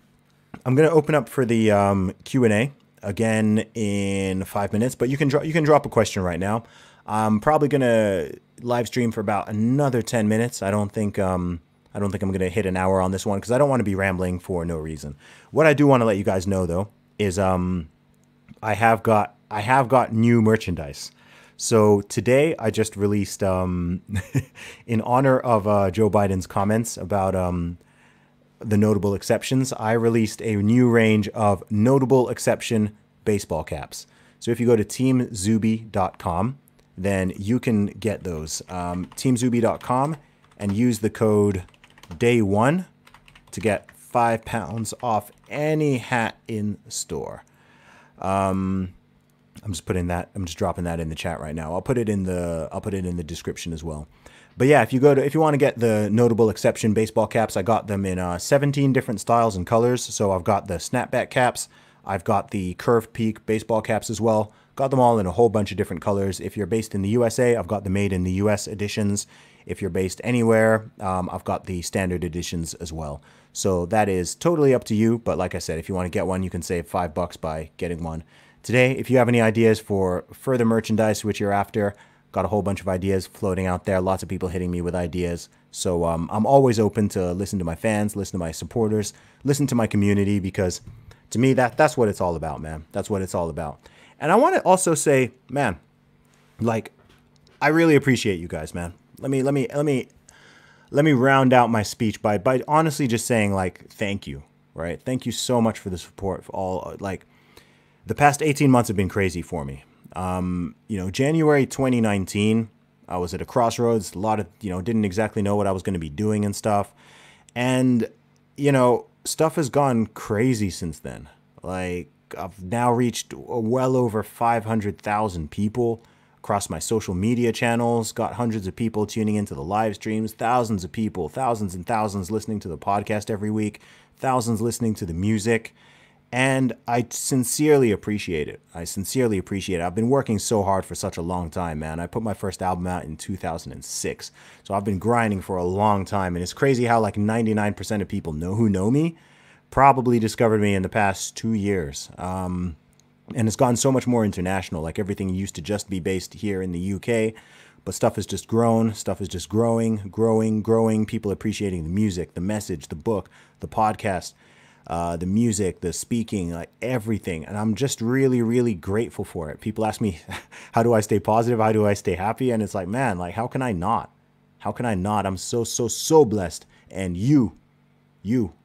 going to open up for the Q&A again in 5 minutes, but you can drop a question right now. I'm probably going to live stream for about another 10 minutes. I don't think I'm going to hit an hour on this one because I don't want to be rambling for no reason. What I do want to let you guys know though is I have got new merchandise. So today I just released, in honor of Joe Biden's comments about the notable exceptions, I released a new range of notable exception baseball caps. So if you go to teamzuby.com, then you can get those. Teamzuby.com and use the code DAY1 to get £5 off any hat in store. I'm just dropping that in the chat right now. I'll put it in the description as well. But yeah, if you want to get the notable exception baseball caps, I got them in 17 different styles and colors. So I've got the snapback caps, I've got the curved peak baseball caps as well. Got them all in a whole bunch of different colors. If you're based in the USA, I've got the made in the US editions. If you're based anywhere, I've got the standard editions as well. So that is totally up to you. But like I said, if you want to get one, you can save $5 by getting one today. If you have any ideas for further merchandise which you're after, got a whole bunch of ideas floating out there. Lots of people hitting me with ideas. So I'm always open to listen to my fans, listen to my supporters, listen to my community, because to me, that's what it's all about, man. That's what it's all about. And I want to also say, man, like, I really appreciate you guys, man. Let me round out my speech by honestly just saying, like, thank you, right? Thank you so much for the support. For all, like, the past 18 months have been crazy for me. January 2019, I was at a crossroads. A lot of, didn't exactly know what I was going to be doing and stuff. And, stuff has gone crazy since then. Like, I've now reached well over 500,000 people across my social media channels, got hundreds of people tuning into the live streams, thousands of people, thousands and thousands listening to the podcast every week, thousands listening to the music. And I sincerely appreciate it. I've been working so hard for such a long time, man. I put my first album out in 2006. So I've been grinding for a long time. And it's crazy how like 99% of people who know me probably discovered me in the past 2 years. And it's gotten so much more international. Like, everything used to just be based here in the UK. But stuff has just grown. Stuff is just growing. People appreciating the music, the message, the book, the podcast, the music, the speaking, like everything. And I'm just really, really grateful for it. People ask me, how do I stay positive? How do I stay happy? And it's like, man, like, how can I not? How can I not? I'm so blessed. And you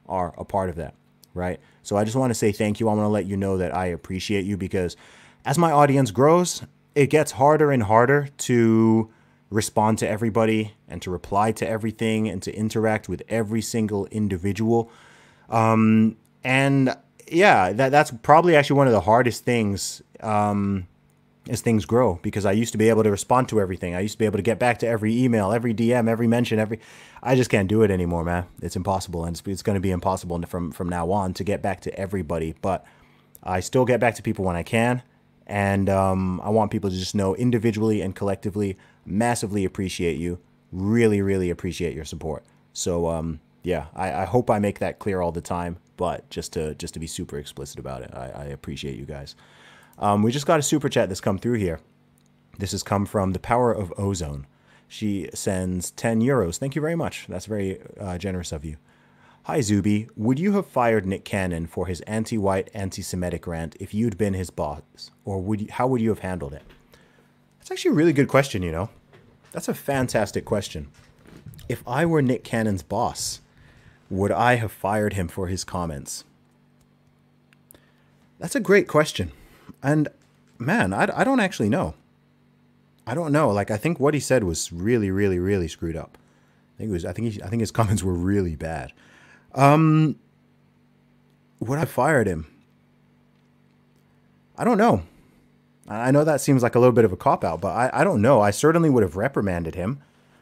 are a part of that, right? So I just want to say thank you. I want to let you know that I appreciate you, because as my audience grows, it gets harder and harder to respond to everybody and to reply to everything and to interact with every single individual. And yeah, that's probably actually one of the hardest things, as things grow, because I used to be able to respond to everything. I used to be able to get back to every email, every DM, every mention, I just can't do it anymore, man. It's impossible. And it's going to be impossible from now on to get back to everybody, but I still get back to people when I can. And, I want people to just know, individually and collectively, massively appreciate you. Really, really appreciate your support. So, yeah, I hope I make that clear all the time, but just to be super explicit about it, I appreciate you guys. We just got a super chat that's come through here. This has come from The Power of Ozone. She sends 10 euros. Thank you very much. That's very generous of you. Hi, Zuby. Would you have fired Nick Cannon for his anti-white, anti-Semitic rant if you'd been his boss? Or how would you have handled it? That's actually a really good question, you know. That's a fantastic question. If I were Nick Cannon's boss, would I have fired him for his comments? That's a great question. And, man, I don't actually know. I don't know. Like, I think what he said was really, really, really screwed up. I think his comments were really bad. Would I have fired him? I don't know. I know that seems like a little bit of a cop-out, but I don't know. I certainly would have reprimanded him.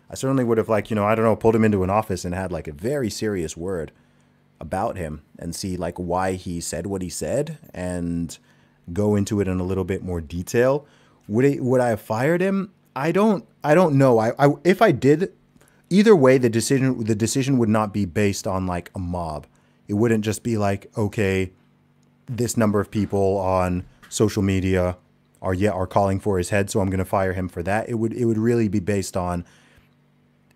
I certainly would have, like, you know, I don't know, pulled him into an office and had, like, a very serious word about him and see, like, why he said what he said and go into it in a little bit more detail. Would I have fired him? I don't know. If I did, either way, the decision would not be based on, like, a mob. It wouldn't just be like, okay, this number of people on social media are calling for his head, so I'm going to fire him for that. It would really be based on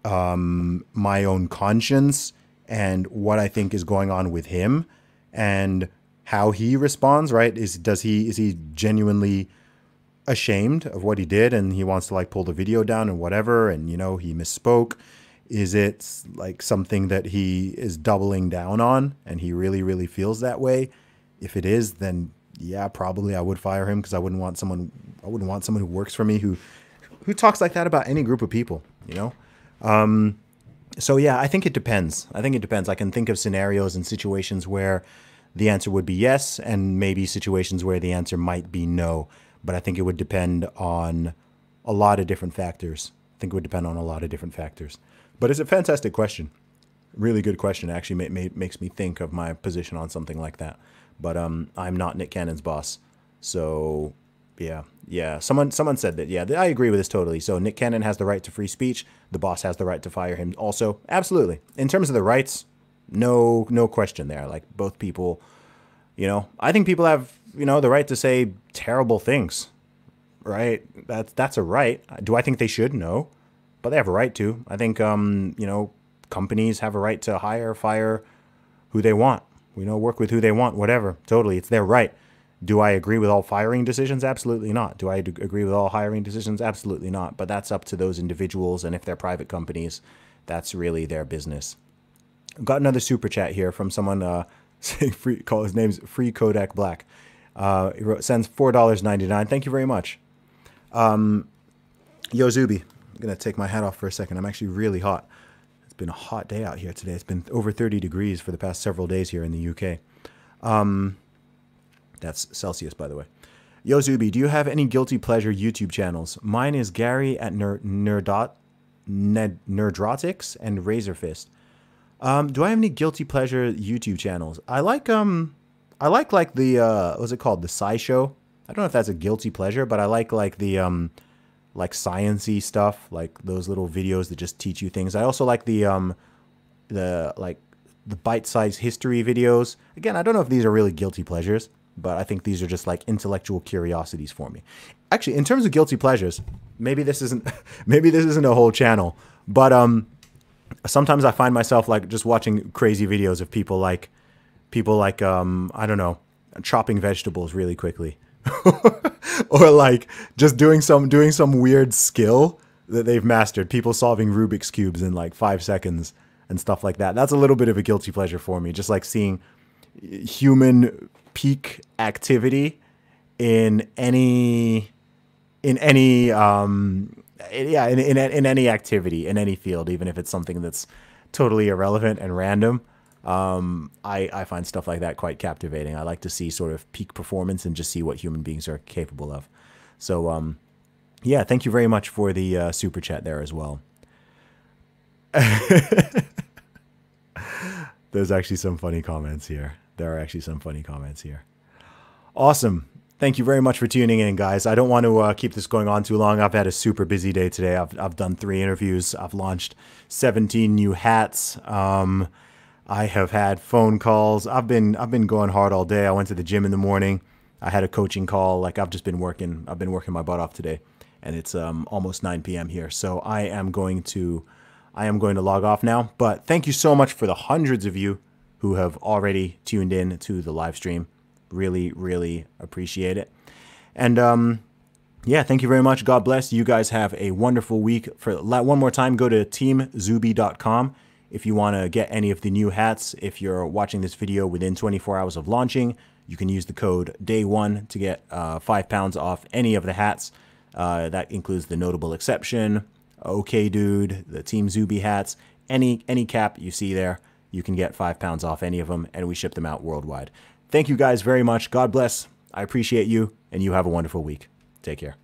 my own conscience and what I think is going on with him and how he responds, right? Is he genuinely ashamed of what he did and he wants to, like, pull the video down and whatever, and, you know, he misspoke? Is it like something that he is doubling down on and he really, really feels that way? If it is, then yeah, probably I would fire him, because I wouldn't want someone who works for me who talks like that about any group of people, you know? So yeah, I think it depends. I can think of scenarios and situations where the answer would be yes, and maybe situations where the answer might be no. But I think it would depend on a lot of different factors. But it's a fantastic question. Really good question. Actually makes me think of my position on something like that. But I'm not Nick Cannon's boss. So yeah. Someone said that. Yeah, I agree with this totally. So Nick Cannon has the right to free speech. The boss has the right to fire him also. Absolutely. In terms of the rights, no question there. Like, both people, you know, I think people have, you know, the right to say terrible things, right? That's a right. Do I think they should? No. But they have a right to. I think, you know, companies have a right to hire, fire who they want. You know, work with who they want, whatever. Totally. It's their right. Do I agree with all firing decisions? Absolutely not. Do I agree with all hiring decisions? Absolutely not. But that's up to those individuals. And if they're private companies, that's really their business. I've got another super chat here from someone saying his name's Free Kodak Black. Sends $4.99. Thank you very much. Yo, Zuby. I'm going to take my hat off for a second. I'm actually really hot. It's been a hot day out here today. It's been over 30 degrees for the past several days here in the UK. That's Celsius, by the way. Yo, Zuby, do you have any guilty pleasure YouTube channels? Mine is Gary at Nerdrotics and Razorfist. Do I have any guilty pleasure YouTube channels? I like the what's it called? The SciShow. I don't know if that's a guilty pleasure, but I like the like science-y stuff, like those little videos that just teach you things. I also like the bite-sized history videos. Again, I don't know if these are really guilty pleasures, but I think these are just like intellectual curiosities for me. Actually, in terms of guilty pleasures, maybe this isn't a whole channel, but sometimes I find myself like just watching crazy videos of people like I don't know, chopping vegetables really quickly. Or like just doing some weird skill that they've mastered. People solving Rubik's Cubes in like 5 seconds and stuff like that. That's a little bit of a guilty pleasure for me. Just like seeing human peak activity in any activity, in any field, even if it's something that's totally irrelevant and random. I find stuff like that quite captivating. I like to see sort of peak performance and just see what human beings are capable of. So, yeah, thank you very much for the super chat there as well. There's actually some funny comments here. There are actually some funny comments here. Awesome. Thank you very much for tuning in, guys. I don't want to keep this going on too long. I've had a super busy day today. I've done 3 interviews. I've launched 17 new hats. I have had phone calls. I've been going hard all day. I went to the gym in the morning. I had a coaching call. Like, I've been working my butt off today, and it's almost 9 p.m. here. So I am going to log off now. But thank you so much for the hundreds of you who have already tuned in to the live stream. Really, really appreciate it. And yeah, thank you very much. God bless. You guys have a wonderful week. For one more time, go to teamzuby.com if you want to get any of the new hats. If you're watching this video within 24 hours of launching, you can use the code DAY1 to get £5 off any of the hats. That includes the Notable Exception, OK Dude, the Team Zuby hats, any cap you see there, you can get £5 off any of them, and we ship them out worldwide. Thank you guys very much. God bless. I appreciate you, and you have a wonderful week. Take care.